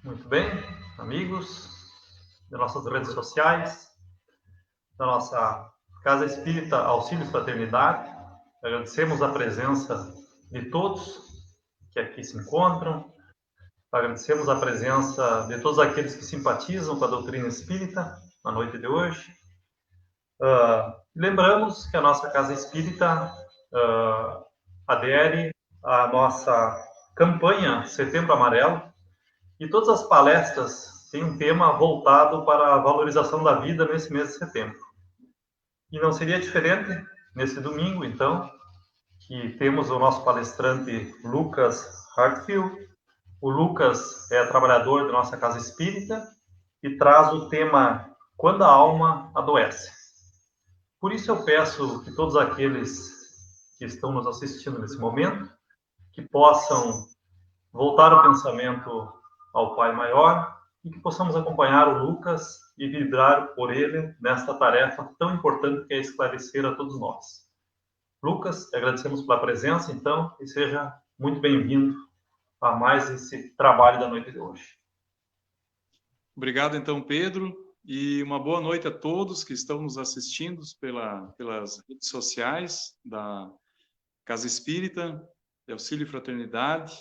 Muito bem, amigos das nossas redes sociais, da nossa Casa Espírita Auxílio Fraternidade. Agradecemos a presença de todos que aqui se encontram. Agradecemos a presença de todos aqueles que simpatizam com a doutrina espírita na noite de hoje. Lembramos que a nossa Casa Espírita adere à nossa campanha Setembro Amarelo, e todas as palestras têm um tema voltado para a valorização da vida nesse mês de setembro. E não seria diferente nesse domingo, então, que temos o nosso palestrante Lucas Hartfield. O Lucas é trabalhador da nossa Casa Espírita e traz o tema Quando a Alma Adoece. Por isso eu peço que todos aqueles que estão nos assistindo nesse momento, que possam voltar o pensamento ao Pai Maior e que possamos acompanhar o Lucas e vibrar por ele nesta tarefa tão importante que é esclarecer a todos nós. Lucas, agradecemos pela presença, então, e seja muito bem-vindo a mais esse trabalho da noite de hoje. Obrigado, então, Pedro, e uma boa noite a todos que estão nos assistindo pelas redes sociais da Casa Espírita, de Auxílio e Fraternidade.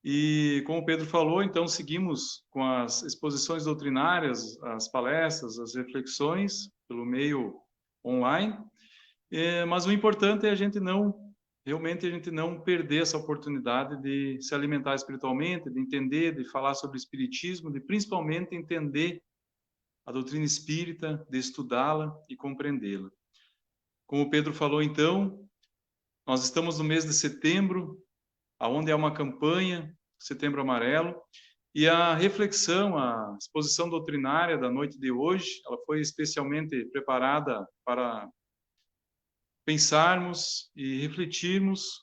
E, como o Pedro falou, então, seguimos com as exposições doutrinárias, as palestras, as reflexões, pelo meio online. Mas o importante é a gente não perder essa oportunidade de se alimentar espiritualmente, de entender, de falar sobre o espiritismo, de principalmente entender a doutrina espírita, de estudá-la e compreendê-la. Como o Pedro falou, então, nós estamos no mês de setembro, onde há uma campanha, Setembro Amarelo, e a reflexão, a exposição doutrinária da noite de hoje, ela foi especialmente preparada para pensarmos e refletirmos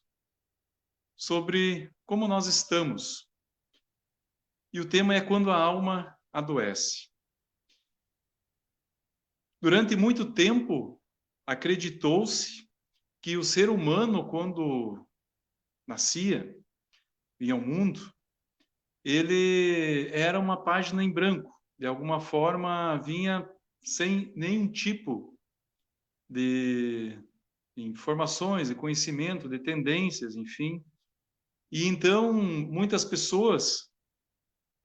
sobre como nós estamos. E o tema é quando a alma adoece. Durante muito tempo, acreditou-se que o ser humano, quando nascia, vinha ao mundo, ele era uma página em branco. De alguma forma, vinha sem nenhum tipo de informações, de conhecimento, de tendências, enfim. E então, muitas pessoas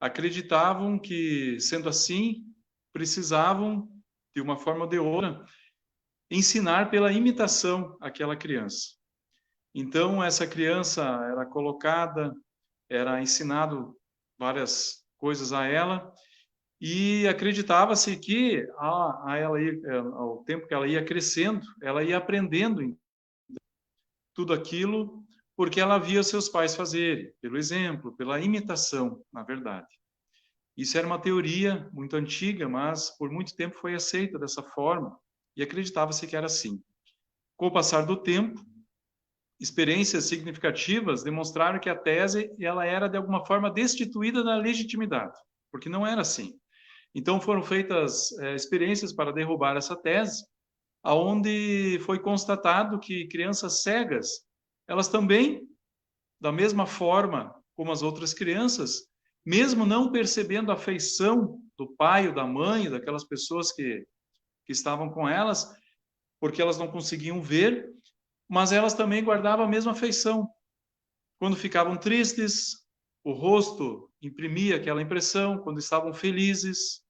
acreditavam que, sendo assim, precisavam, de uma forma ou de outra, ensinar pela imitação aquela criança. Então, essa criança era colocada, era ensinado várias coisas a ela, e acreditava-se que ao tempo que ela ia crescendo, ela ia aprendendo tudo aquilo porque ela via seus pais fazerem, pelo exemplo, pela imitação, na verdade. Isso era uma teoria muito antiga, mas por muito tempo foi aceita dessa forma e acreditava-se que era assim. Com o passar do tempo, experiências significativas demonstraram que a tese ela era de alguma forma destituída da legitimidade, porque não era assim. Então foram feitas experiências para derrubar essa tese, aonde foi constatado que crianças cegas, elas também, da mesma forma como as outras crianças, mesmo não percebendo a afeição do pai ou da mãe, daquelas pessoas que estavam com elas, porque elas não conseguiam ver, mas elas também guardavam a mesma afeição. Quando ficavam tristes, o rosto imprimia aquela impressão, quando estavam felizes,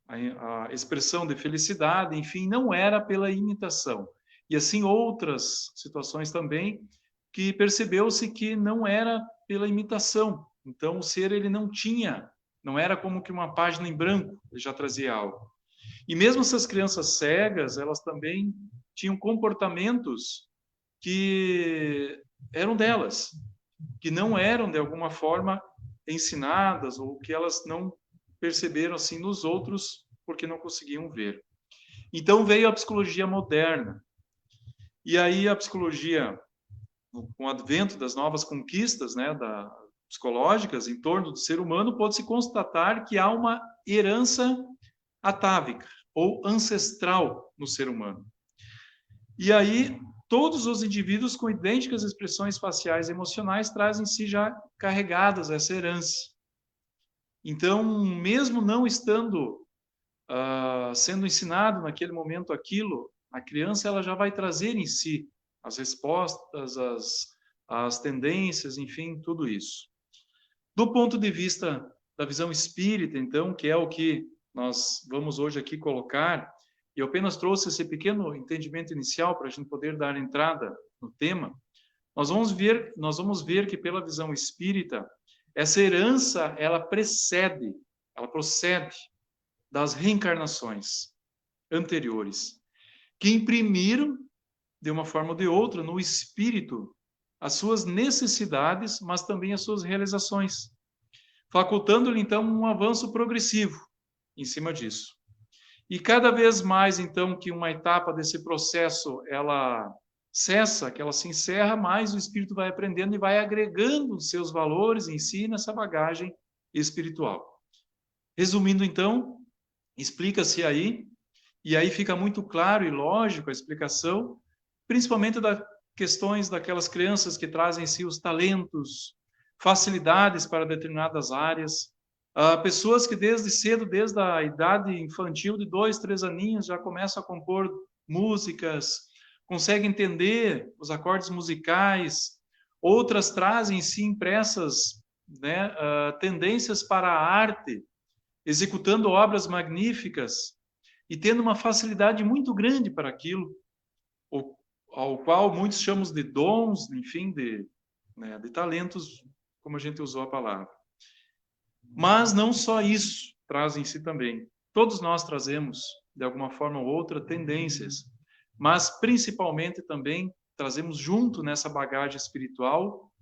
a expressão de felicidade, enfim, não era pela imitação. E assim outras situações também, que percebeu-se que não era pela imitação. Então o ser ele não era como que uma página em branco, ele já trazia algo. E mesmo essas crianças cegas, elas também tinham comportamentos que eram delas, que não eram de alguma forma ensinadas ou que elas não perceberam assim nos outros porque não conseguiam ver. Então veio a psicologia moderna. E aí a psicologia, com o advento das novas conquistas, psicológicas em torno do ser humano, pode-se constatar que há uma herança atávica ou ancestral no ser humano. E aí todos os indivíduos com idênticas expressões faciais e emocionais trazem em si já carregadas essa herança. Então, mesmo não estando sendo ensinado naquele momento aquilo, a criança ela já vai trazer em si as respostas, as tendências, enfim, tudo isso. Do ponto de vista da visão espírita, então, que é o que nós vamos hoje aqui colocar, e eu apenas trouxe esse pequeno entendimento inicial para a gente poder dar entrada no tema, nós vamos ver que pela visão espírita, essa herança, ela procede das reencarnações anteriores, que imprimiram, de uma forma ou de outra, no espírito, as suas necessidades, mas também as suas realizações, facultando-lhe, então, um avanço progressivo em cima disso. E cada vez mais, então, que uma etapa desse processo, ela cessa, que ela se encerra, mais o espírito vai aprendendo e vai agregando os seus valores em si nessa bagagem espiritual. Resumindo, então, explica-se aí, e aí fica muito claro e lógico a explicação, principalmente das questões daquelas crianças que trazem em si os talentos, facilidades para determinadas áreas, pessoas que desde cedo, desde a idade infantil de 2, 3 aninhos, já começam a compor músicas, conseguem entender os acordes musicais, outras trazem em si impressas, né, tendências para a arte, executando obras magníficas e tendo uma facilidade muito grande para aquilo, ao qual muitos chamam de dons, enfim, de talentos, como a gente usou a palavra. Mas não só isso traz em si também. Todos nós trazemos, de alguma forma ou outra, tendências, mas principalmente também trazemos junto nessa bagagem espiritual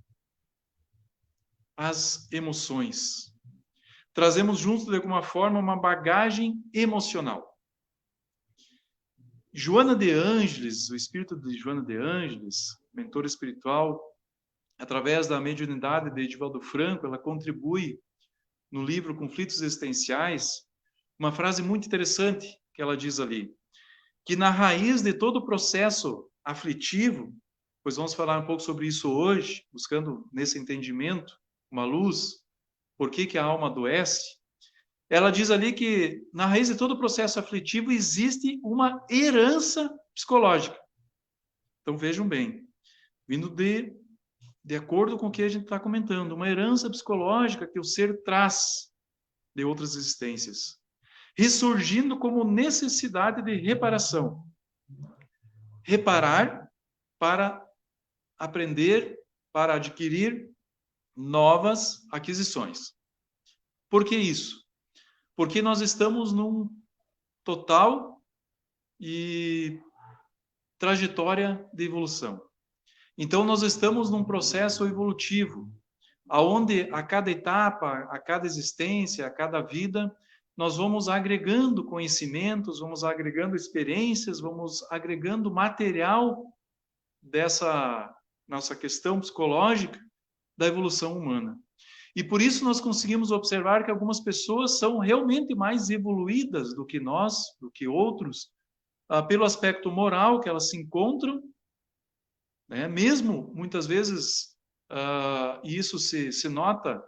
as emoções. Trazemos junto, de alguma forma, uma bagagem emocional. Joana de Ângeles, o espírito de Joana de Ângeles, mentora espiritual, através da mediunidade de Edivaldo Franco, ela contribui no livro Conflitos Existenciais, uma frase muito interessante que ela diz ali, que na raiz de todo o processo aflitivo, pois vamos falar um pouco sobre isso hoje, buscando nesse entendimento uma luz, por que a alma adoece, ela diz ali que na raiz de todo o processo aflitivo existe uma herança psicológica. Então vejam bem, vindo de acordo com o que a gente está comentando, uma herança psicológica que o ser traz de outras existências, ressurgindo como necessidade de reparação. Reparar para aprender, para adquirir novas aquisições. Por que isso? Porque nós estamos num total e trajetória de evolução. Então, nós estamos num processo evolutivo, aonde a cada etapa, a cada existência, a cada vida, nós vamos agregando conhecimentos, vamos agregando experiências, vamos agregando material dessa nossa questão psicológica da evolução humana. E por isso nós conseguimos observar que algumas pessoas são realmente mais evoluídas do que nós, do que outros, pelo aspecto moral que elas se encontram, né? Mesmo muitas vezes, isso se nota,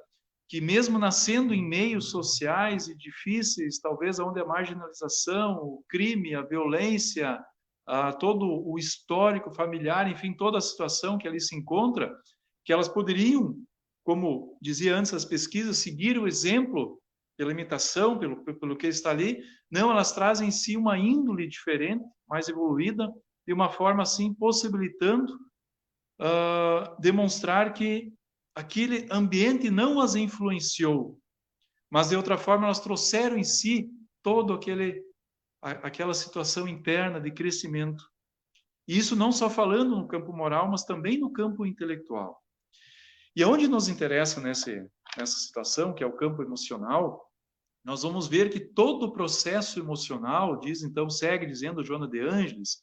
que mesmo nascendo em meios sociais e difíceis, talvez onde a marginalização, o crime, a violência, todo o histórico familiar, enfim, toda a situação que ali se encontra, que elas poderiam, como dizia antes as pesquisas, seguir o exemplo pela imitação, pelo que está ali. Não, elas trazem em si uma índole diferente, mais evoluída, de uma forma assim possibilitando demonstrar que aquele ambiente não as influenciou, mas de outra forma elas trouxeram em si todo aquela situação interna de crescimento. E isso não só falando no campo moral, mas também no campo intelectual. E aonde nos interessa nessa situação, que é o campo emocional, nós vamos ver que todo o processo emocional, segue dizendo Joana de Ângeles,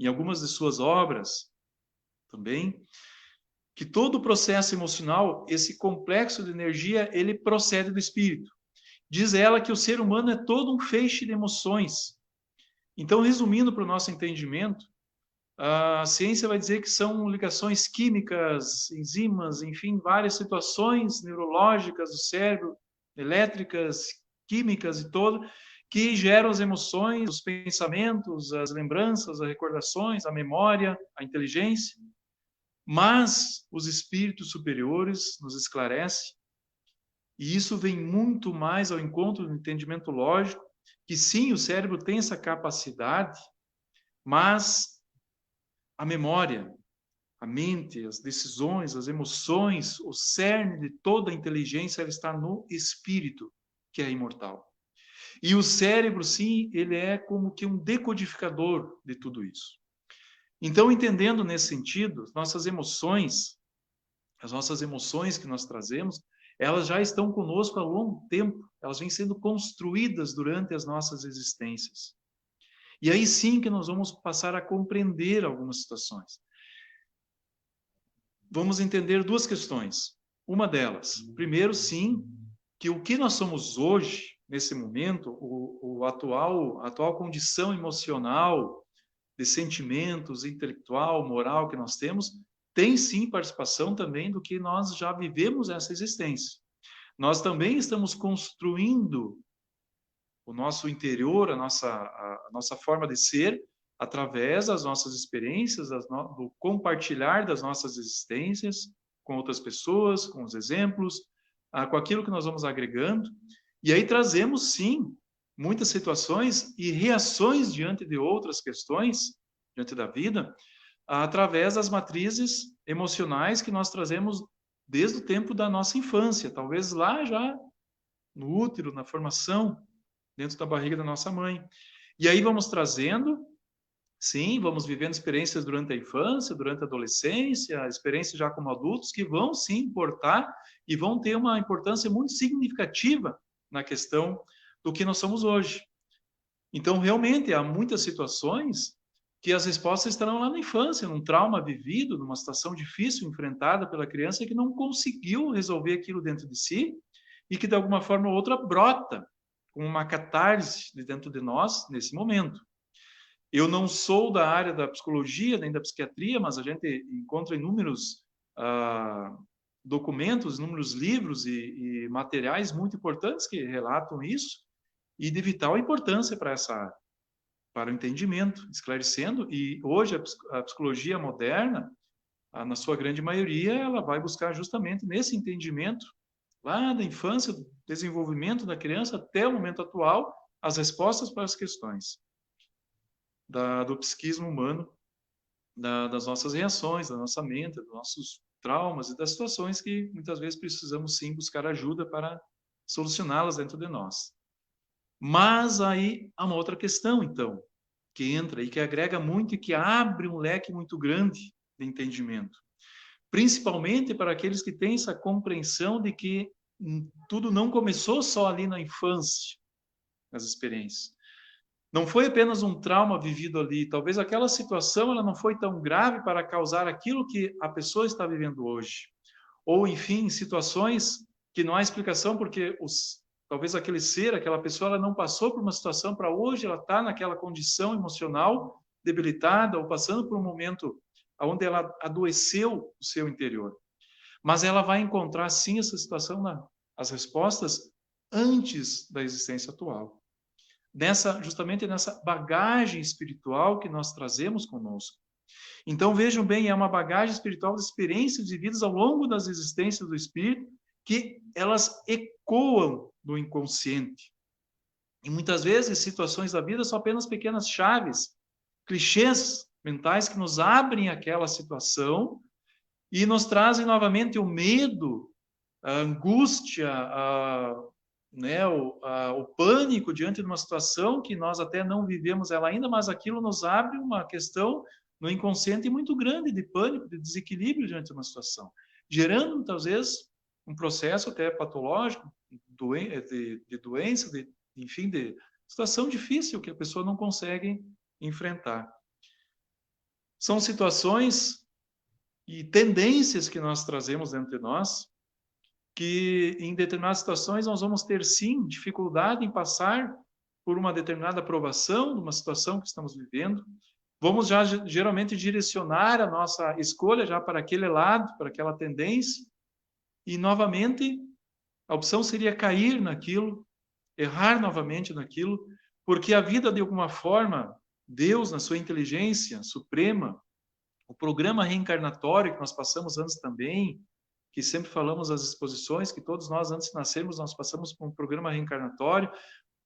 em algumas de suas obras também, que todo o processo emocional, esse complexo de energia, ele procede do espírito. Diz ela que o ser humano é todo um feixe de emoções. Então, resumindo para o nosso entendimento, a ciência vai dizer que são ligações químicas, enzimas, enfim, várias situações neurológicas do cérebro elétricas, químicas e todo, que geram as emoções, os pensamentos, as lembranças, as recordações, a memória, a inteligência. Mas os espíritos superiores nos esclarecem, e isso vem muito mais ao encontro do entendimento lógico, que sim, o cérebro tem essa capacidade, mas a memória, a mente, as decisões, as emoções, o cerne de toda a inteligência, ela está no espírito, que é imortal. E o cérebro, sim, ele é como que um decodificador de tudo isso. Então, entendendo nesse sentido, as nossas emoções que nós trazemos, elas já estão conosco há longo tempo, elas vêm sendo construídas durante as nossas existências. E aí sim que nós vamos passar a compreender algumas situações. Vamos entender duas questões. Uma delas, primeiro, sim, que o que nós somos hoje, nesse momento, a atual condição emocional, de sentimentos, intelectual, moral que nós temos, tem sim participação também do que nós já vivemos essa existência. Nós também estamos construindo o nosso interior, a nossa forma de ser, através das nossas experiências, do compartilhar das nossas existências com outras pessoas, com os exemplos, com aquilo que nós vamos agregando. E aí trazemos, sim, muitas situações e reações diante de outras questões, diante da vida, através das matrizes emocionais que nós trazemos desde o tempo da nossa infância, talvez lá já no útero, na formação, dentro da barriga da nossa mãe. E aí vamos trazendo, sim, vamos vivendo experiências durante a infância, durante a adolescência, experiências já como adultos, que vão sim importar e vão ter uma importância muito significativa na questão do que nós somos hoje. Então, realmente, há muitas situações que as respostas estarão lá na infância, num trauma vivido, numa situação difícil enfrentada pela criança que não conseguiu resolver aquilo dentro de si e que, de alguma forma ou outra, brota com uma catarse de dentro de nós nesse momento. Eu não sou da área da psicologia nem da psiquiatria, mas a gente encontra inúmeros documentos, inúmeros livros e materiais muito importantes que relatam isso e de vital importância para essa área, para o entendimento, esclarecendo. E hoje a psicologia moderna, na sua grande maioria, ela vai buscar justamente nesse entendimento lá da infância, do desenvolvimento da criança até o momento atual, as respostas para as questões do psiquismo humano, das nossas reações, da nossa mente, dos nossos traumas e das situações que muitas vezes precisamos sim buscar ajuda para solucioná-las dentro de nós. Mas aí há uma outra questão, então, que entra e que agrega muito e que abre um leque muito grande de entendimento. Principalmente para aqueles que têm essa compreensão de que tudo não começou só ali na infância, nas experiências. Não foi apenas um trauma vivido ali. Talvez aquela situação ela não foi tão grave para causar aquilo que a pessoa está vivendo hoje. Ou, enfim, situações que não há explicação porque talvez aquele ser, aquela pessoa, ela não passou por uma situação para hoje, ela está naquela condição emocional debilitada ou passando por um momento onde ela adoeceu o seu interior. Mas ela vai encontrar, sim, essa situação, as respostas antes da existência atual. Justamente nessa bagagem espiritual que nós trazemos conosco. Então, vejam bem, é uma bagagem espiritual de experiências vividas ao longo das existências do espírito que elas ecoam no inconsciente. E muitas vezes, situações da vida são apenas pequenas chaves, clichês mentais que nos abrem aquela situação e nos trazem novamente o medo, a angústia, o pânico diante de uma situação que nós até não vivemos ela ainda, mas aquilo nos abre uma questão no inconsciente muito grande de pânico, de desequilíbrio diante de uma situação, gerando muitas vezes um processo até patológico, de doença, enfim, de situação difícil que a pessoa não consegue enfrentar. São situações e tendências que nós trazemos dentro de nós, que em determinadas situações nós vamos ter sim dificuldade em passar por uma determinada aprovação de uma situação que estamos vivendo. Vamos já geralmente direcionar a nossa escolha já para aquele lado, para aquela tendência, e novamente A opção seria cair naquilo, errar novamente naquilo, porque a vida, de alguma forma, Deus, na sua inteligência suprema, o programa reencarnatório que nós passamos antes também, que sempre falamos nas exposições, que todos nós, antes de nascermos, nós passamos por um programa reencarnatório,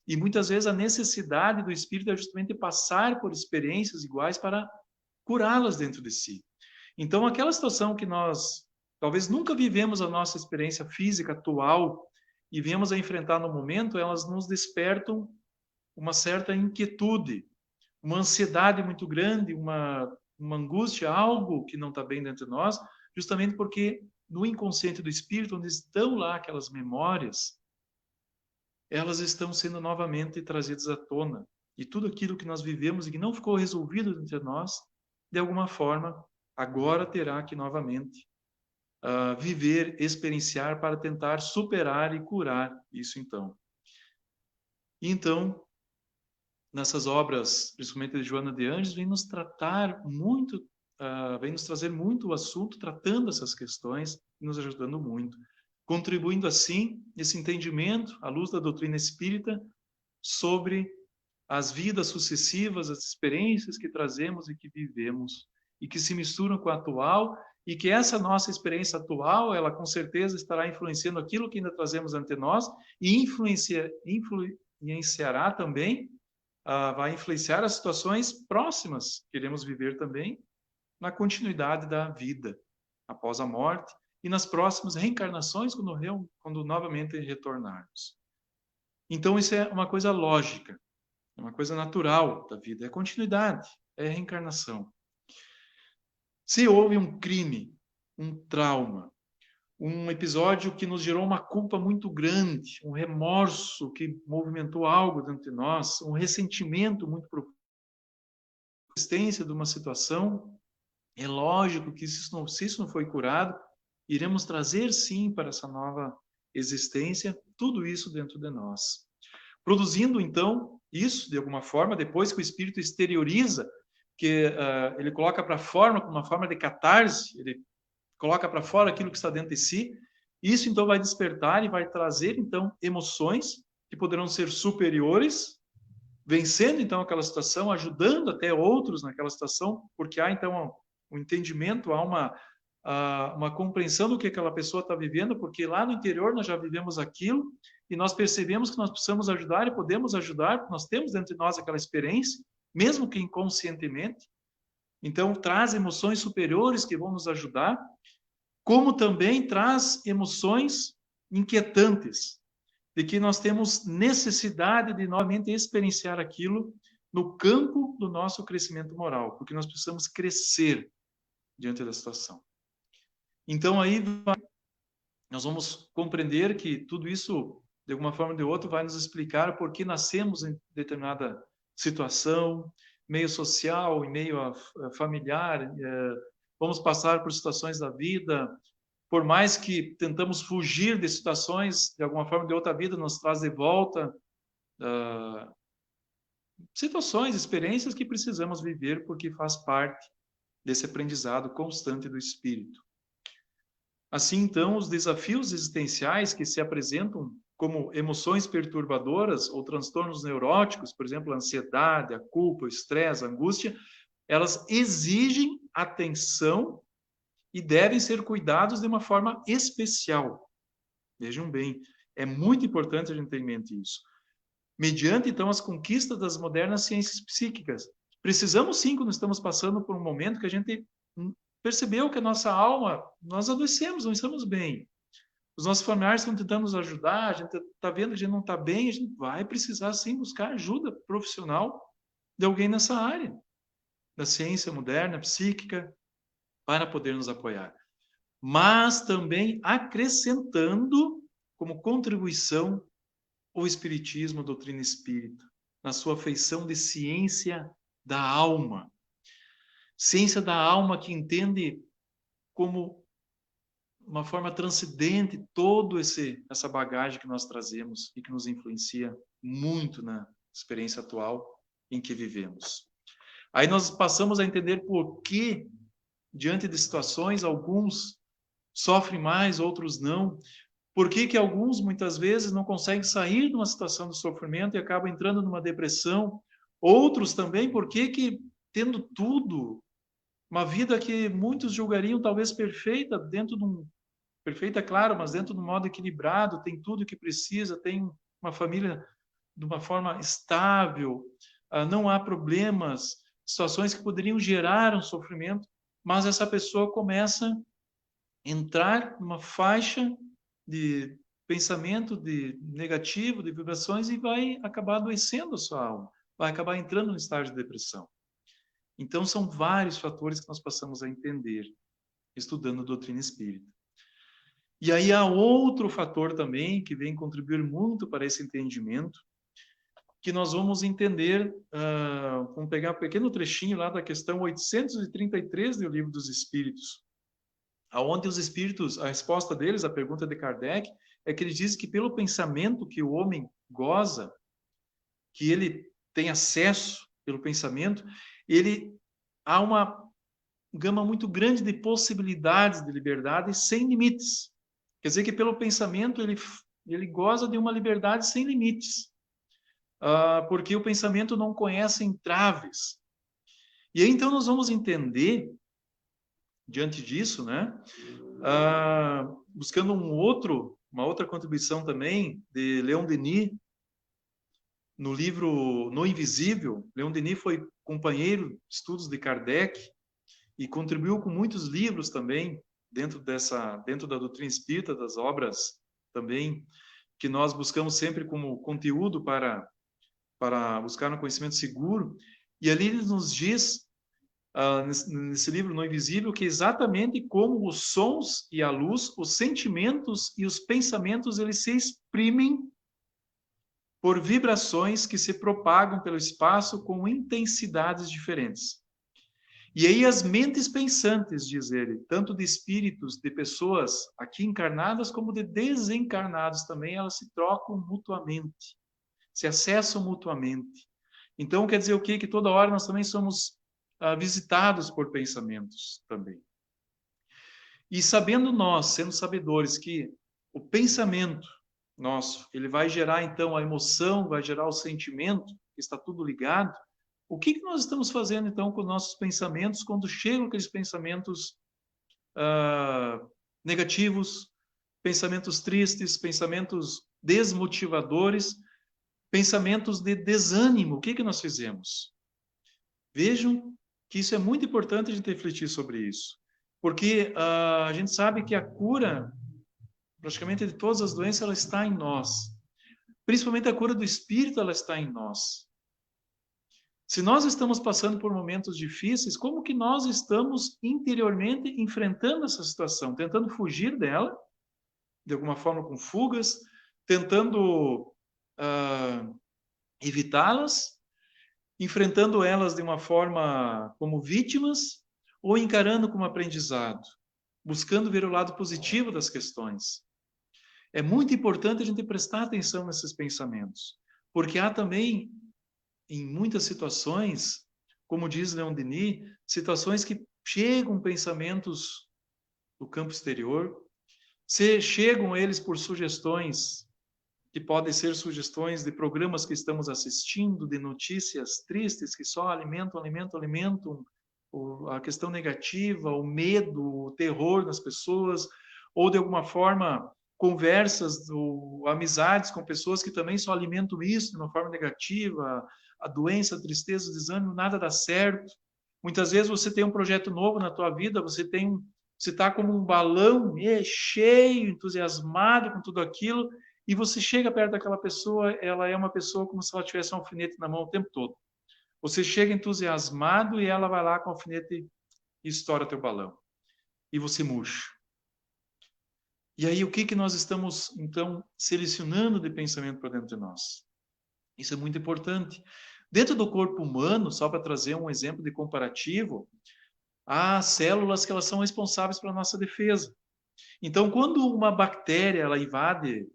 e muitas vezes a necessidade do espírito é justamente passar por experiências iguais para curá-las dentro de si. Então, aquela situação que nós talvez nunca vivemos a nossa experiência física atual e viemos a enfrentar no momento, elas nos despertam uma certa inquietude, uma ansiedade muito grande, uma angústia, algo que não está bem dentro de nós, justamente porque no inconsciente do espírito, onde estão lá aquelas memórias, elas estão sendo novamente trazidas à tona. E tudo aquilo que nós vivemos e que não ficou resolvido entre nós, de alguma forma, agora terá que novamente viver, experienciar para tentar superar e curar isso então. E então, nessas obras, principalmente de Joana de Ângeles, vem nos tratar muito, vem nos trazer muito o assunto, tratando essas questões, nos ajudando muito, contribuindo assim esse entendimento, à luz da doutrina espírita, sobre as vidas sucessivas, as experiências que trazemos e que vivemos, e que se misturam com a atual, e que essa nossa experiência atual, ela com certeza estará influenciando aquilo que ainda trazemos ante nós, e influenciará também, vai influenciar as situações próximas que iremos viver também, na continuidade da vida, após a morte, e nas próximas reencarnações, quando novamente retornarmos. Então, isso é uma coisa lógica, é uma coisa natural da vida, é continuidade, é reencarnação. Se houve um crime, um trauma, um episódio que nos gerou uma culpa muito grande, um remorso que movimentou algo dentro de nós, um ressentimento muito profundo, a existência de uma situação, é lógico que se isso não foi curado, iremos trazer sim para essa nova existência tudo isso dentro de nós. Produzindo então isso de alguma forma, depois que o espírito exterioriza, que ele coloca para fora como uma forma de catarse, ele coloca para fora aquilo que está dentro de si, isso então vai despertar e vai trazer então emoções que poderão ser superiores, vencendo então aquela situação, ajudando até outros naquela situação, porque há então um entendimento, há uma compreensão do que aquela pessoa está vivendo, porque lá no interior nós já vivemos aquilo e nós percebemos que nós precisamos ajudar e podemos ajudar, porque nós temos dentro de nós aquela experiência, mesmo que inconscientemente. Então, traz emoções superiores que vão nos ajudar, como também traz emoções inquietantes, de que nós temos necessidade de novamente experienciar aquilo no campo do nosso crescimento moral, porque nós precisamos crescer diante da situação. Então, aí nós vamos compreender que tudo isso, de alguma forma ou de outra, vai nos explicar por que nascemos em determinada situação, meio social, em meio familiar, vamos passar por situações da vida, por mais que tentamos fugir de situações, de alguma forma ou de outra, a vida nos traz de volta situações, experiências que precisamos viver porque faz parte desse aprendizado constante do espírito. Assim, então, os desafios existenciais que se apresentam como emoções perturbadoras ou transtornos neuróticos, por exemplo, a ansiedade, a culpa, o estresse, a angústia, elas exigem atenção e devem ser cuidados de uma forma especial. Vejam bem, é muito importante a gente ter em mente isso. Mediante, então, as conquistas das modernas ciências psíquicas, precisamos sim, quando estamos passando por um momento que a gente percebeu que a nossa alma, nós adoecemos, não estamos bem. Os nossos familiares estão tentando nos ajudar, a gente está vendo que a gente não está bem, a gente vai precisar sim buscar ajuda profissional de alguém nessa área, da ciência moderna, psíquica, para poder nos apoiar. Mas também acrescentando como contribuição o Espiritismo, a doutrina espírita, na sua feição de ciência da alma. Ciência da alma que entende como uma forma transcendente toda essa bagagem que nós trazemos e que nos influencia muito na experiência atual em que vivemos. Aí nós passamos a entender por que, diante de situações, alguns sofrem mais, outros não, Por que que alguns, muitas vezes, não conseguem sair de uma situação de sofrimento e acabam entrando numa depressão? Outros também, por que que, tendo tudo, uma vida que muitos julgariam talvez perfeita, dentro de um... Perfeita, claro, mas dentro de um modo equilibrado, tem tudo o que precisa, tem uma família de uma forma estável, não há problemas, situações que poderiam gerar um sofrimento, mas essa pessoa começa a entrar numa faixa de pensamento de negativo, de vibrações, e vai acabar adoecendo a sua alma, vai acabar entrando no estágio de depressão. Então, são vários fatores que nós passamos a entender, estudando a doutrina espírita. E aí há outro fator também, que vem contribuir muito para esse entendimento, que nós vamos entender, vamos pegar um pequeno trechinho lá da questão 833 do Livro dos Espíritos, aonde os espíritos, a resposta deles à pergunta de Kardec, é que eles dizem que pelo pensamento que o homem goza, que ele tem acesso pelo pensamento, há uma gama muito grande de possibilidades de liberdade sem limites. Quer dizer que pelo pensamento ele goza de uma liberdade sem limites, porque o pensamento não conhece entraves. E aí então nós vamos entender, diante disso, né, buscando uma outra contribuição também de Leon Denis, no livro No Invisível. Leon Denis foi companheiro de estudos de Kardec e contribuiu com muitos livros também dentro da doutrina espírita, das obras também que nós buscamos sempre como conteúdo para buscar um conhecimento seguro. E ali ele nos diz, nesse livro No Invisível, que exatamente como os sons e a luz, os sentimentos e os pensamentos, eles se exprimem por vibrações que se propagam pelo espaço com intensidades diferentes. E aí as mentes pensantes, diz ele, tanto de espíritos, de pessoas aqui encarnadas, como de desencarnados também, elas se trocam mutuamente, se acessam mutuamente. Então, quer dizer o quê? Que toda hora nós também somos visitados por pensamentos também. E sabendo nós, sendo sabedores, que o pensamento nosso, ele vai gerar então a emoção, vai gerar o sentimento, está tudo ligado. O que nós estamos fazendo então com os nossos pensamentos quando chegam aqueles pensamentos negativos, pensamentos tristes, pensamentos desmotivadores, pensamentos de desânimo? O que nós fizemos? Vejam que isso é muito importante a gente refletir sobre isso, porque a gente sabe que a cura praticamente de todas as doenças ela está em nós, principalmente a cura do espírito, ela está em nós. Se nós estamos passando por momentos difíceis, como que nós estamos interiormente enfrentando essa situação? Tentando fugir dela, de alguma forma com fugas, tentando evitá-las, enfrentando elas de uma forma como vítimas, ou encarando como aprendizado, buscando ver o lado positivo das questões. É muito importante a gente prestar atenção nesses pensamentos, porque há também, em muitas situações, como diz Leon Denis, situações que chegam pensamentos do campo exterior, chegam eles por sugestões, que podem ser sugestões de programas que estamos assistindo, de notícias tristes que só alimentam a questão negativa, o medo, o terror nas pessoas, ou de alguma forma conversas ou amizades com pessoas que também só alimentam isso de uma forma negativa, a doença, a tristeza, o desânimo, nada dá certo. Muitas vezes você tem um projeto novo na tua vida, você está como um balão cheio, entusiasmado com tudo aquilo, e você chega perto daquela pessoa, ela é uma pessoa como se ela tivesse um alfinete na mão o tempo todo. Você chega entusiasmado e ela vai lá com o alfinete e estoura teu balão. E você murcha. E aí, o que nós estamos, então, selecionando de pensamento para dentro de nós? Isso é muito importante. Dentro do corpo humano, só para trazer um exemplo de comparativo, há células que elas são responsáveis pela nossa defesa. Então, quando uma bactéria ela invade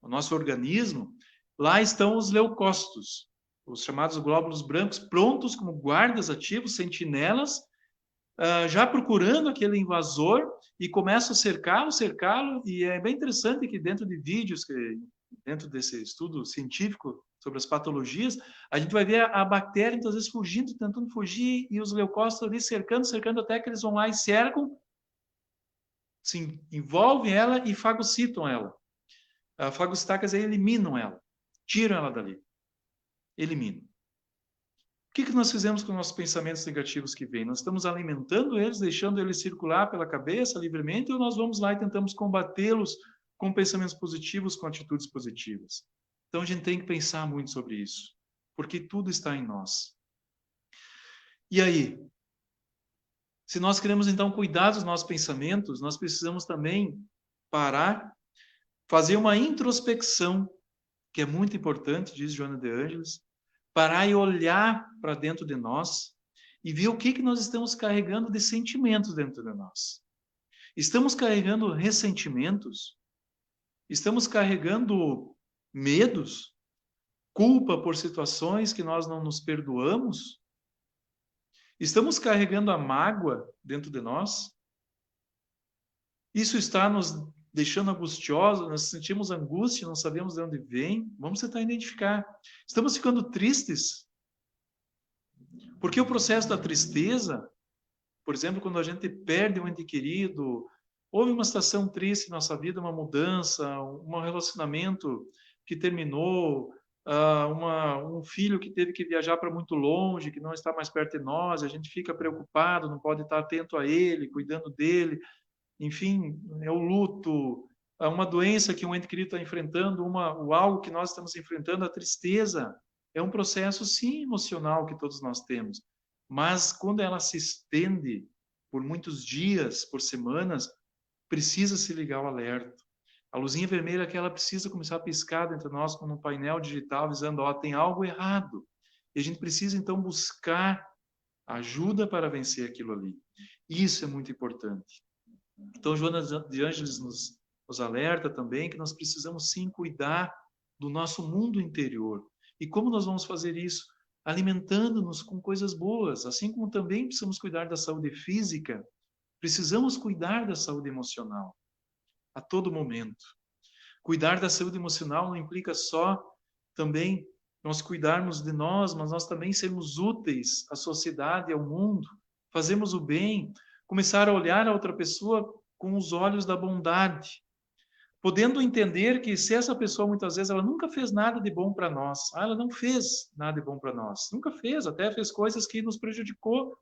o nosso organismo, lá estão os leucócitos, os chamados glóbulos brancos, prontos como guardas ativos, sentinelas, já procurando aquele invasor e começam a cercá-lo, e é bem interessante que dentro de vídeos, dentro desse estudo científico sobre as patologias, a gente vai ver a bactéria muitas vezes fugindo, tentando fugir, e os leucócitos ali cercando, até que eles vão lá e cercam, se envolvem ela e fagocitam ela. Fagocitar quer dizer, eliminam ela, tiram ela dali, eliminam. O que nós fizemos com os nossos pensamentos negativos que vêm? Nós estamos alimentando eles, deixando eles circular pela cabeça livremente, ou nós vamos lá e tentamos combatê-los com pensamentos positivos, com atitudes positivas? Então a gente tem que pensar muito sobre isso, porque tudo está em nós. E aí? Se nós queremos então cuidar dos nossos pensamentos, nós precisamos também parar, fazer uma introspecção, que é muito importante, diz Joana de Ângeles, parar e olhar para dentro de nós e ver o que nós estamos carregando de sentimentos dentro de nós. Estamos carregando ressentimentos? Estamos carregando medos? Culpa por situações que nós não nos perdoamos? Estamos carregando a mágoa dentro de nós? Isso está nos deixando angustiosos, nós sentimos angústia, não sabemos de onde vem. Vamos tentar identificar. Estamos ficando tristes? Porque o processo da tristeza, por exemplo, quando a gente perde um ente querido, houve uma situação triste na nossa vida, uma mudança, um relacionamento que terminou, um filho que teve que viajar para muito longe, que não está mais perto de nós, a gente fica preocupado, não pode estar atento a ele, cuidando dele. Enfim, é o luto, uma doença que um ente querido está enfrentando, algo que nós estamos enfrentando, a tristeza. É um processo, sim, emocional que todos nós temos. Mas quando ela se estende por muitos dias, por semanas, precisa se ligar o alerta. A luzinha vermelha que ela precisa começar a piscar dentro de nós como um painel digital, dizendo, tem algo errado. E a gente precisa, então, buscar ajuda para vencer aquilo ali. Isso é muito importante. Então, Joana de Ângeles nos alerta também que nós precisamos sim cuidar do nosso mundo interior. E como nós vamos fazer isso? Alimentando-nos com coisas boas, assim como também precisamos cuidar da saúde física, precisamos cuidar da saúde emocional a todo momento. Cuidar da saúde emocional não implica só também nós cuidarmos de nós, mas nós também sermos úteis à sociedade, ao mundo, fazermos o bem, começar a olhar a outra pessoa com os olhos da bondade, podendo entender que se essa pessoa muitas vezes ela nunca fez nada de bom para nós, ela não fez nada de bom para nós, nunca fez, até fez coisas que nos prejudicou,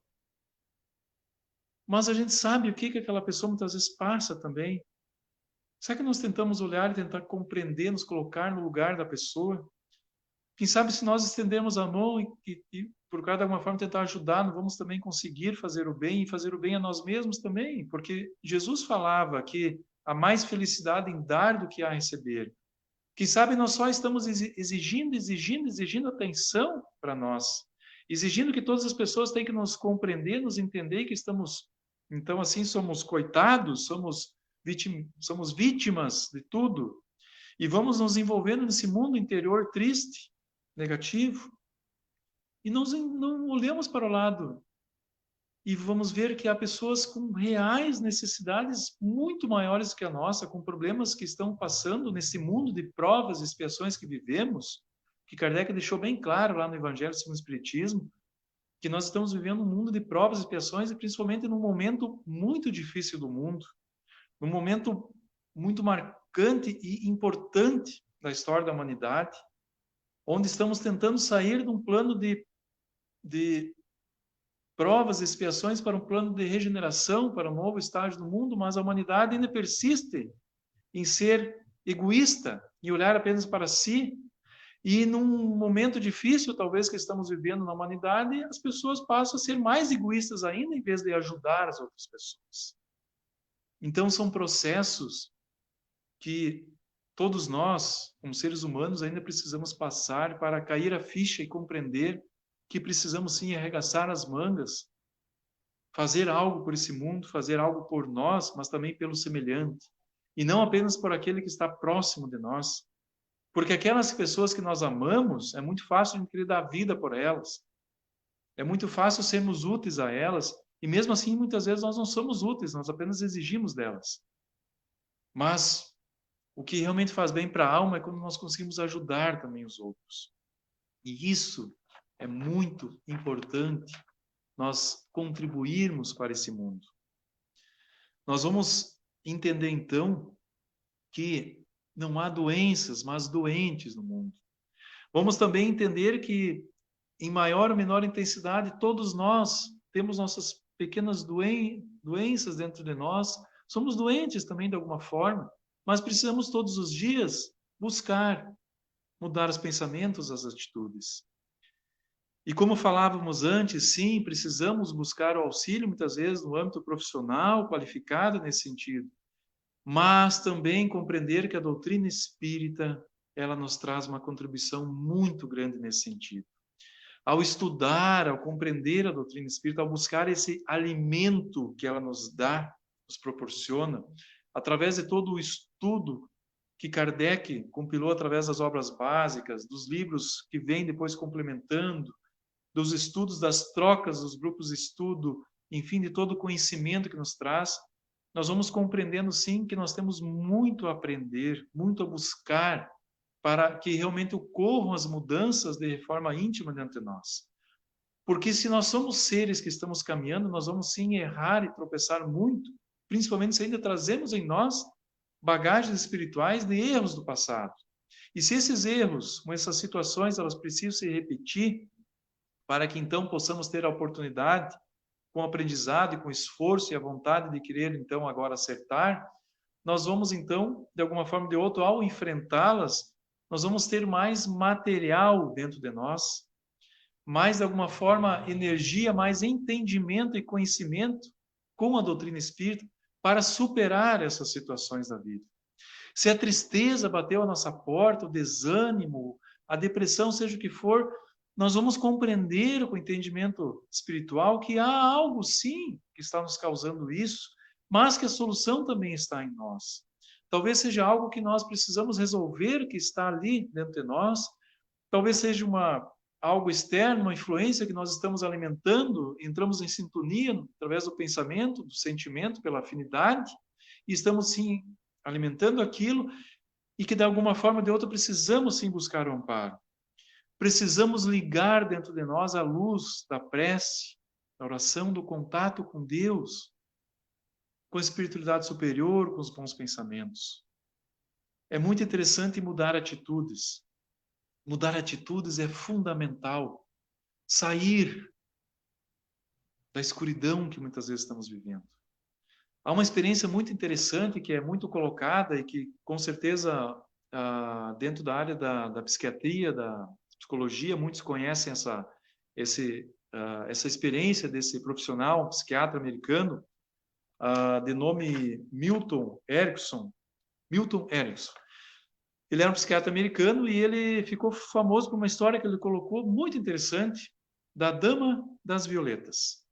mas a gente sabe o que aquela pessoa muitas vezes passa também. Será que nós tentamos olhar e tentar compreender, nos colocar no lugar da pessoa? Quem sabe se nós estendermos a mão e por cada alguma forma tentar ajudar, não vamos também conseguir fazer o bem e fazer o bem a nós mesmos também, porque Jesus falava que há mais felicidade em dar do que a receber. Quem sabe nós só estamos exigindo atenção para nós, exigindo que todas as pessoas tenham que nos compreender, nos entender que estamos, então assim, somos coitados, somos vítimas de tudo, e vamos nos envolvendo nesse mundo interior triste, negativo, e não olhamos para o lado e vamos ver que há pessoas com reais necessidades muito maiores que a nossa, com problemas que estão passando nesse mundo de provas e expiações que vivemos, que Kardec deixou bem claro lá no Evangelho segundo o Espiritismo, que nós estamos vivendo um mundo de provas e expiações, e principalmente num momento muito difícil do mundo, num momento muito marcante e importante da história da humanidade, onde estamos tentando sair de um plano de provas e expiações para um plano de regeneração, para um novo estágio do mundo, mas a humanidade ainda persiste em ser egoísta, em olhar apenas para si, e num momento difícil, talvez, que estamos vivendo na humanidade, as pessoas passam a ser mais egoístas ainda, em vez de ajudar as outras pessoas. Então, são processos que todos nós, como seres humanos, ainda precisamos passar para cair a ficha e compreender que precisamos sim arregaçar as mangas, fazer algo por esse mundo, fazer algo por nós, mas também pelo semelhante, e não apenas por aquele que está próximo de nós. Porque aquelas pessoas que nós amamos, é muito fácil a gente querer dar vida por elas, é muito fácil sermos úteis a elas, E mesmo assim, muitas vezes nós não somos úteis, nós apenas exigimos delas. Mas o que realmente faz bem para a alma é quando nós conseguimos ajudar também os outros. E isso é muito importante, nós contribuirmos para esse mundo. Nós vamos entender então que não há doenças, mas doentes no mundo. Vamos também entender que, em maior ou menor intensidade, todos nós temos nossas pequenas doenças dentro de nós. Somos doentes também de alguma forma, mas precisamos todos os dias buscar mudar os pensamentos, as atitudes. E como falávamos antes, sim, precisamos buscar o auxílio, muitas vezes, no âmbito profissional, qualificado nesse sentido. Mas também compreender que a doutrina espírita, ela nos traz uma contribuição muito grande nesse sentido. Ao estudar, ao compreender a doutrina espírita, ao buscar esse alimento que ela nos dá, nos proporciona, através de todo o estudo que Kardec compilou através das obras básicas, dos livros que vêm depois complementando, dos estudos, das trocas dos grupos de estudo, enfim, de todo o conhecimento que nos traz, nós vamos compreendendo, sim, que nós temos muito a aprender, muito a buscar, para que realmente ocorram as mudanças de reforma íntima dentro de nós. Porque se nós somos seres que estamos caminhando, nós vamos sim errar e tropeçar muito, principalmente se ainda trazemos em nós bagagens espirituais de erros do passado. E se esses erros, com essas situações, elas precisam se repetir, para que então possamos ter a oportunidade, com aprendizado e com esforço e a vontade de querer então agora acertar, nós vamos então, de alguma forma ou de outra, ao enfrentá-las, nós vamos ter mais material dentro de nós, mais de alguma forma energia, mais entendimento e conhecimento com a doutrina espírita para superar essas situações da vida. Se a tristeza bateu a nossa porta, o desânimo, a depressão, seja o que for, nós vamos compreender com o entendimento espiritual que há algo, sim, que está nos causando isso, mas que a solução também está em nós. Talvez seja algo que nós precisamos resolver, que está ali dentro de nós. Talvez seja algo externo, uma influência que nós estamos alimentando, entramos em sintonia através do pensamento, do sentimento, pela afinidade, e estamos, sim, alimentando aquilo, e que de alguma forma ou de outra precisamos, sim, buscar o amparo. Precisamos ligar dentro de nós a luz da prece, da oração, do contato com Deus, com a espiritualidade superior, com os bons pensamentos. É muito interessante mudar atitudes. Mudar atitudes é fundamental. Sair da escuridão que muitas vezes estamos vivendo. Há uma experiência muito interessante que é muito colocada e que, com certeza, dentro da área da psiquiatria, da psicologia, muitos conhecem essa experiência desse profissional, um psiquiatra americano, de nome Milton Erickson. Ele era um psiquiatra americano e ele ficou famoso por uma história que ele colocou muito interessante da Dama das Violetas.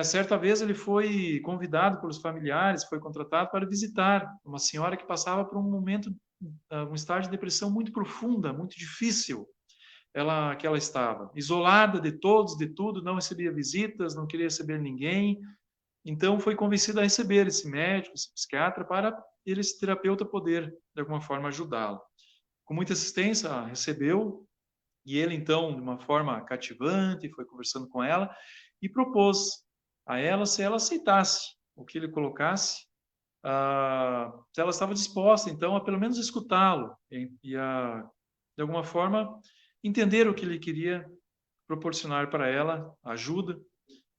Certa vez ele foi convidado pelos familiares, foi contratado para visitar uma senhora que passava por um momento, um estágio de depressão muito profunda, muito difícil. Que ela estava isolada de todos, de tudo, não recebia visitas, não queria receber ninguém. Então foi convencido a receber esse médico, esse psiquiatra, para esse terapeuta poder, de alguma forma, ajudá-lo. Com muita assistência, recebeu, e ele, então, de uma forma cativante, foi conversando com ela e propôs a ela se ela aceitasse o que ele colocasse, se ela estava disposta, então, a pelo menos escutá-lo e a, de alguma forma, entender o que ele queria proporcionar para ela, ajuda,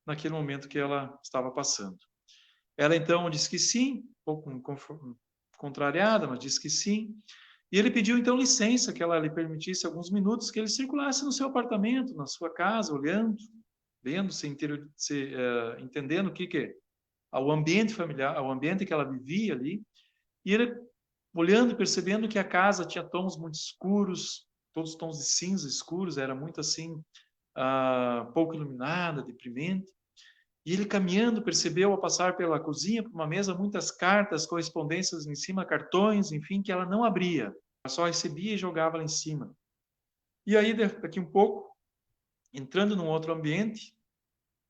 naquele momento que ela estava passando. Ela, então, disse que sim, um pouco contrariada, mas disse que sim. E ele pediu, então, licença, que ela lhe permitisse alguns minutos, que ele circulasse no seu apartamento, na sua casa, olhando, vendo, entendendo o que o ambiente familiar, o ambiente que ela vivia ali. E ele, olhando e percebendo que a casa tinha tons muito escuros, todos tons de cinza escuros, era muito assim, pouco iluminada, deprimente. E ele caminhando percebeu ao passar pela cozinha, por uma mesa, muitas cartas, correspondências em cima, cartões, enfim, que ela não abria. Ela só recebia e jogava lá em cima. E aí, daqui um pouco, entrando num outro ambiente,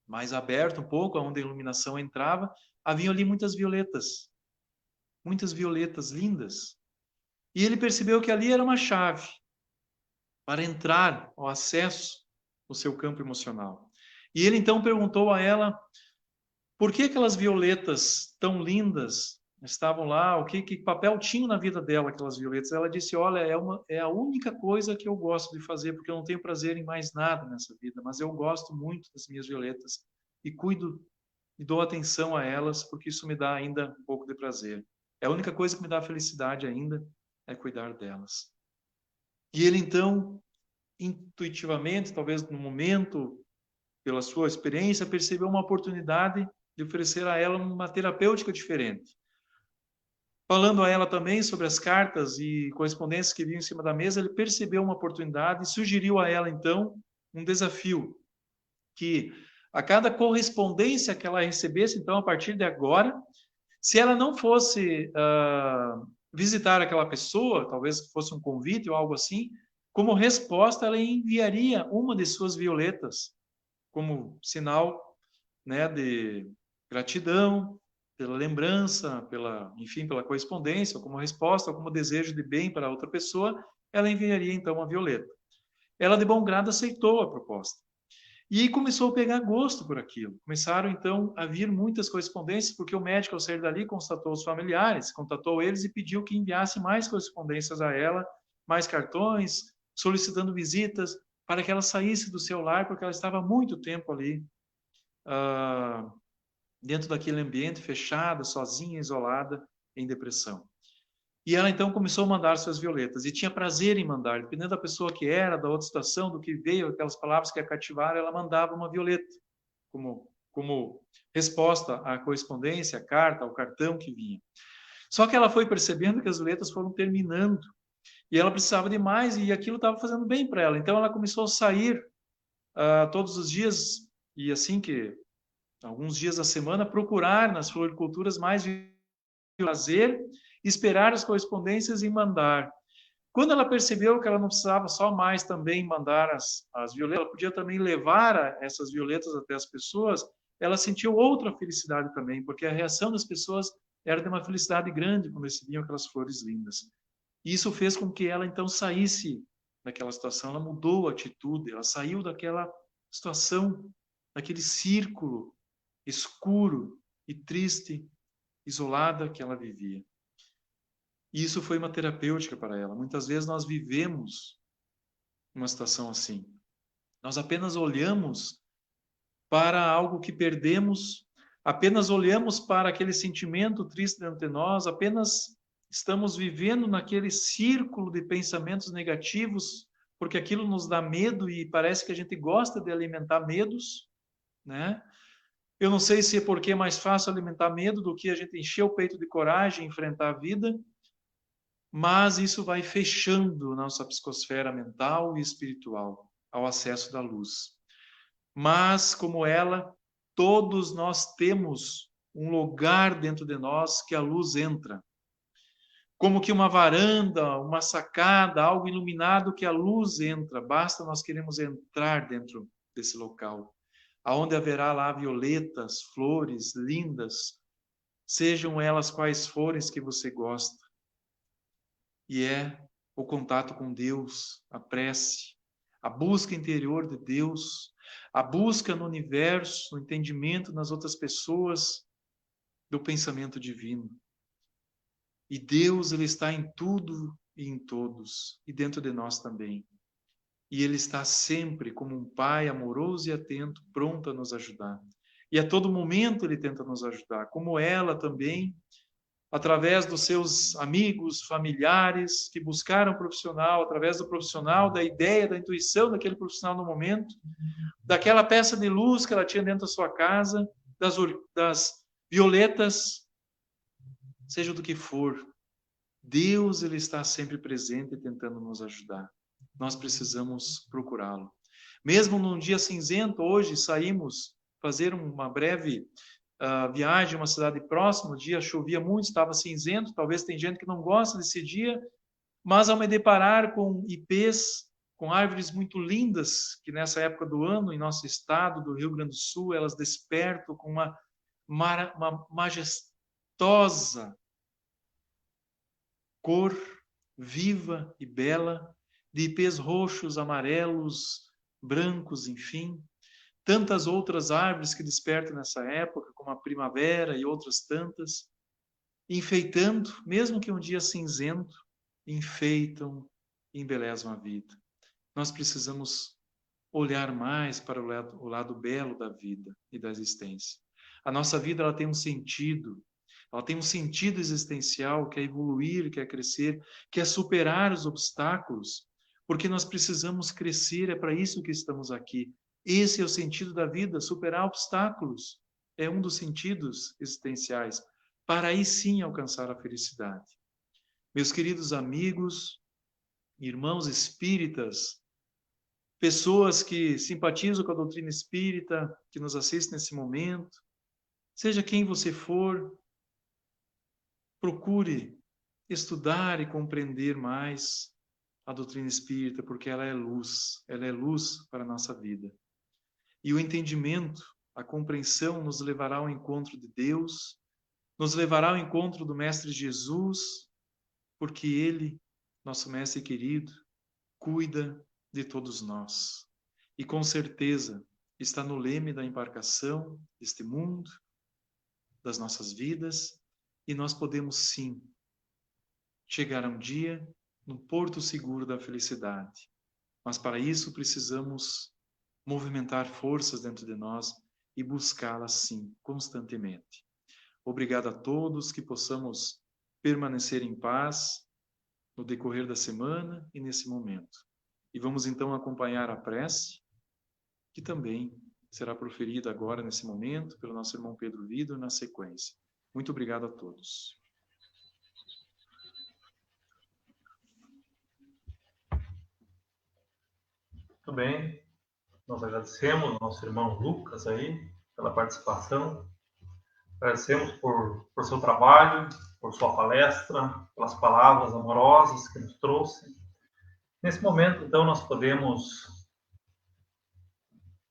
mais aberto um pouco, onde a iluminação entrava, havia ali muitas violetas lindas. E ele percebeu que ali era uma chave para entrar ao acesso no seu campo emocional. E ele então perguntou a ela por que aquelas violetas tão lindas estavam lá, o que papel tinha na vida dela aquelas violetas. Ela disse, olha, é a única coisa que eu gosto de fazer, porque eu não tenho prazer em mais nada nessa vida, mas eu gosto muito das minhas violetas e cuido e dou atenção a elas, porque isso me dá ainda um pouco de prazer. É a única coisa que me dá felicidade ainda, é cuidar delas. E ele então, intuitivamente, talvez no momento, pela sua experiência, percebeu uma oportunidade de oferecer a ela uma terapêutica diferente. Falando a ela também sobre as cartas e correspondências que vinham em cima da mesa, ele percebeu uma oportunidade e sugeriu a ela, então, um desafio, que a cada correspondência que ela recebesse, então, a partir de agora, se ela não fosse visitar aquela pessoa, talvez fosse um convite ou algo assim, como resposta, ela enviaria uma de suas violetas, como sinal, né, de gratidão, pela lembrança, enfim, pela correspondência, ou como resposta, ou como desejo de bem para outra pessoa, ela enviaria então uma violeta. Ela de bom grado aceitou a proposta. E começou a pegar gosto por aquilo. Começaram então a vir muitas correspondências, porque o médico, ao sair dali, constatou os familiares, contatou eles e pediu que enviasse mais correspondências a ela, mais cartões, solicitando visitas, para que ela saísse do seu lar, porque ela estava há muito tempo ali, dentro daquele ambiente, fechada, sozinha, isolada, em depressão. E ela então começou a mandar suas violetas, e tinha prazer em mandar, dependendo da pessoa que era, da outra situação, do que veio, aquelas palavras que a cativaram, ela mandava uma violeta, como resposta à correspondência, à carta, ao cartão que vinha. Só que ela foi percebendo que as violetas foram terminando, e ela precisava de mais, e aquilo estava fazendo bem para ela. Então ela começou a sair todos os dias, e assim que alguns dias da semana, procurar nas floriculturas mais prazer, esperar as correspondências e mandar. Quando ela percebeu que ela não precisava só mais também mandar as violetas, ela podia também levar essas violetas até as pessoas, ela sentiu outra felicidade também, porque a reação das pessoas era de uma felicidade grande quando recebiam aquelas flores lindas. E isso fez com que ela então saísse daquela situação, ela mudou a atitude, ela saiu daquela situação, daquele círculo escuro e triste, isolada que ela vivia. E isso foi uma terapêutica para ela. Muitas vezes nós vivemos uma situação assim. Nós apenas olhamos para algo que perdemos, apenas olhamos para aquele sentimento triste dentro de nós, apenas estamos vivendo naquele círculo de pensamentos negativos, porque aquilo nos dá medo e parece que a gente gosta de alimentar medos, né? Eu não sei se é porque é mais fácil alimentar medo do que a gente encher o peito de coragem e enfrentar a vida, mas isso vai fechando nossa psicosfera mental e espiritual ao acesso da luz. Mas, como ela, todos nós temos um lugar dentro de nós que a luz entra. Como que uma varanda, uma sacada, algo iluminado que a luz entra. Basta nós queremos entrar dentro desse local, aonde haverá lá violetas, flores lindas, sejam elas quais forem que você gosta. E é o contato com Deus, a prece, a busca interior de Deus, a busca no universo, no entendimento nas outras pessoas do pensamento divino. E Deus, ele está em tudo e em todos, e dentro de nós também. E ele está sempre como um pai amoroso e atento, pronto a nos ajudar. E a todo momento ele tenta nos ajudar, como ela também, através dos seus amigos, familiares, que buscaram um profissional, através do profissional, da ideia, da intuição daquele profissional no momento, daquela peça de luz que ela tinha dentro da sua casa, das violetas, seja do que for. Deus, ele está sempre presente e tentando nos ajudar. Nós precisamos procurá-lo. Mesmo num dia cinzento, hoje saímos fazer uma breve viagem a uma cidade próxima, o dia chovia muito, estava cinzento, talvez tem gente que não gosta desse dia, mas ao me deparar com ipês, com árvores muito lindas, que nessa época do ano, em nosso estado do Rio Grande do Sul, elas despertam com uma majestosa cor viva e bela, de ipês roxos, amarelos, brancos, enfim. Tantas outras árvores que despertam nessa época, como a primavera e outras tantas, enfeitando, mesmo que um dia cinzento, enfeitam e embelezam a vida. Nós precisamos olhar mais para o lado belo da vida e da existência. A nossa vida ela tem um sentido existencial, que é evoluir, que é crescer, que é superar os obstáculos, porque nós precisamos crescer, é para isso que estamos aqui. Esse é o sentido da vida, superar obstáculos. É um dos sentidos existenciais, para aí sim alcançar a felicidade. Meus queridos amigos, irmãos espíritas, pessoas que simpatizam com a doutrina espírita, que nos assistem nesse momento, seja quem você for, procure estudar e compreender mais a doutrina espírita, porque ela é luz para a nossa vida. E o entendimento, a compreensão nos levará ao encontro de Deus, nos levará ao encontro do Mestre Jesus, porque Ele, nosso Mestre querido, cuida de todos nós. E com certeza está no leme da embarcação deste mundo, das nossas vidas, e nós podemos sim chegar a um dia no porto seguro da felicidade. Mas para isso precisamos movimentar forças dentro de nós e buscá-las sim, constantemente. Obrigado a todos, que possamos permanecer em paz no decorrer da semana e nesse momento. E vamos então acompanhar a prece, que também será proferida agora nesse momento pelo nosso irmão Pedro Vido na sequência. Muito obrigado a todos. Muito bem. Nós agradecemos ao nosso irmão Lucas aí pela participação. Agradecemos por seu trabalho, por sua palestra, pelas palavras amorosas que nos trouxe. Nesse momento, então, nós podemos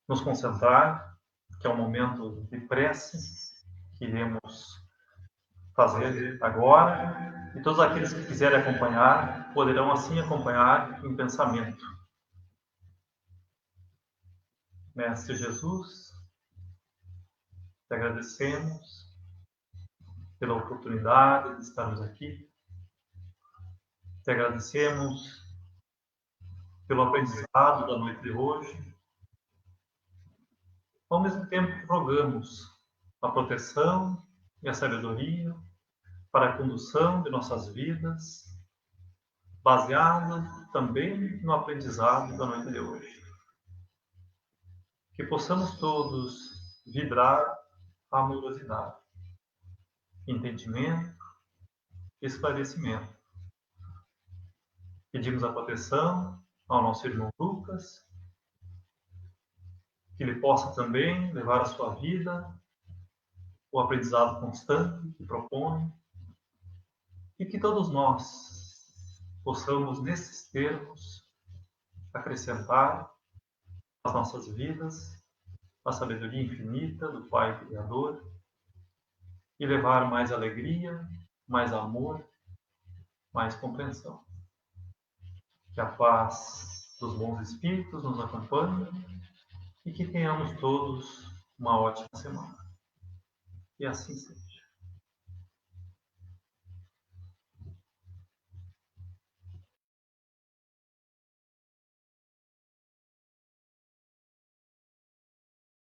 nos concentrar, que é um momento de prece que iremos fazer agora, e todos aqueles que quiserem acompanhar poderão assim acompanhar em pensamento. Mestre Jesus, te agradecemos pela oportunidade de estarmos aqui. Te agradecemos pelo aprendizado da noite de hoje. Ao mesmo tempo que rogamos a proteção e a sabedoria para a condução de nossas vidas, baseada também no aprendizado da noite de hoje. Que possamos todos vibrar a amorosidade, entendimento e esclarecimento. Pedimos a proteção ao nosso irmão Lucas, que ele possa também levar a sua vida o aprendizado constante que propõe, e que todos nós possamos, nesses termos, acrescentar às nossas vidas a sabedoria infinita do Pai Criador e levar mais alegria, mais amor, mais compreensão. Que a paz dos bons espíritos nos acompanhe e que tenhamos todos uma ótima semana. E assim seja.